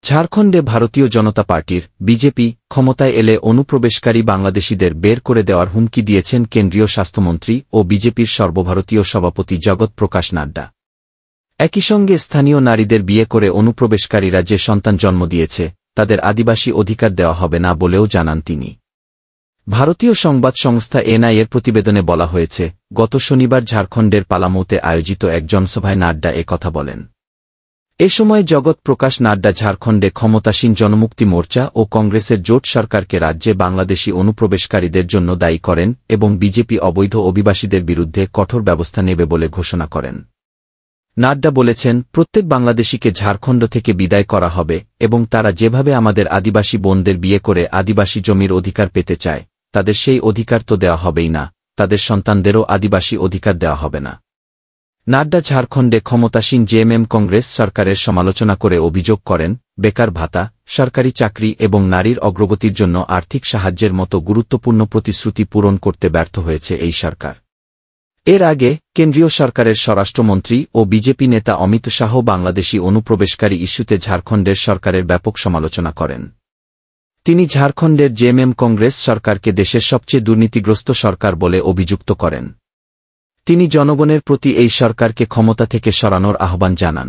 ঝাড়খণ্ডে ভারতীয় জনতা পার্টির বিজেপি ক্ষমতায় এলে অনুপ্রবেশকারী বাংলাদেশিদের বের করে দেওয়ার হুমকি দিয়েছেন কেন্দ্রীয় স্বাস্থ্যমন্ত্রী ও বিজেপির সর্বভারতীয় সভাপতি জগৎ প্রকাশ নাড্ডা। একই সঙ্গে স্থানীয় নারীদের বিয়ে করে অনুপ্রবেশকারীরা যে সন্তান জন্ম দিয়েছে তাদের আদিবাসী অধিকার দেওয়া হবে না বলেও জানান তিনি। ভারতীয় সংবাদ সংস্থা এনআইএর প্রতিবেদনে বলা হয়েছে, গত শনিবার ঝাড়খণ্ডের পালামৌতে আয়োজিত এক জনসভায় নাড্ডা কথা বলেন। এ সময় জগৎ প্রকাশ নাড্ডা ঝাড়খণ্ডে ক্ষমতাসীন জনমুক্তি মোর্চা ও কংগ্রেসের জোট সরকারকে রাজ্যে বাংলাদেশি অনুপ্রবেশকারীদের জন্য দায়ী করেন এবং বিজেপি অবৈধ অভিবাসীদের বিরুদ্ধে কঠোর ব্যবস্থা নেবে বলে ঘোষণা করেন। নাড্ডা বলেছেন, প্রত্যেক বাংলাদেশিকে ঝাড়খণ্ড থেকে বিদায় করা হবে এবং তারা যেভাবে আমাদের আদিবাসী বোনদের বিয়ে করে আদিবাসী জমির অধিকার পেতে চায়, তাদের সেই অধিকার তো দেওয়া হবেই না, তাদের সন্তানদেরও আদিবাসী অধিকার দেওয়া হবে না। নাড্ডা ঝাড়খণ্ডে ক্ষমতাসীন জেএমএম কংগ্রেস সরকারের সমালোচনা করে অভিযোগ করেন, বেকার ভাতা, সরকারি চাকরি এবং নারীর অগ্রগতির জন্য আর্থিক সাহায্যের মতো গুরুত্বপূর্ণ প্রতিশ্রুতি পূরণ করতে ব্যর্থ হয়েছে এই সরকার। এর আগে কেন্দ্রীয় সরকারের স্বরাষ্ট্রমন্ত্রী ও বিজেপি নেতা অমিত শাহ বাংলাদেশি অনুপ্রবেশকারী ইস্যুতে ঝাড়খণ্ডের সরকারের ব্যাপক সমালোচনা করেন। তিনি ঝাড়খণ্ডের জেএমএম কংগ্রেস সরকারকে দেশের সবচেয়ে দুর্নীতিগ্রস্ত সরকার বলে অভিযুক্ত করেন। তিনি জনগণের প্রতি এই সরকারকে ক্ষমতা থেকে সরানোর আহ্বান জানান।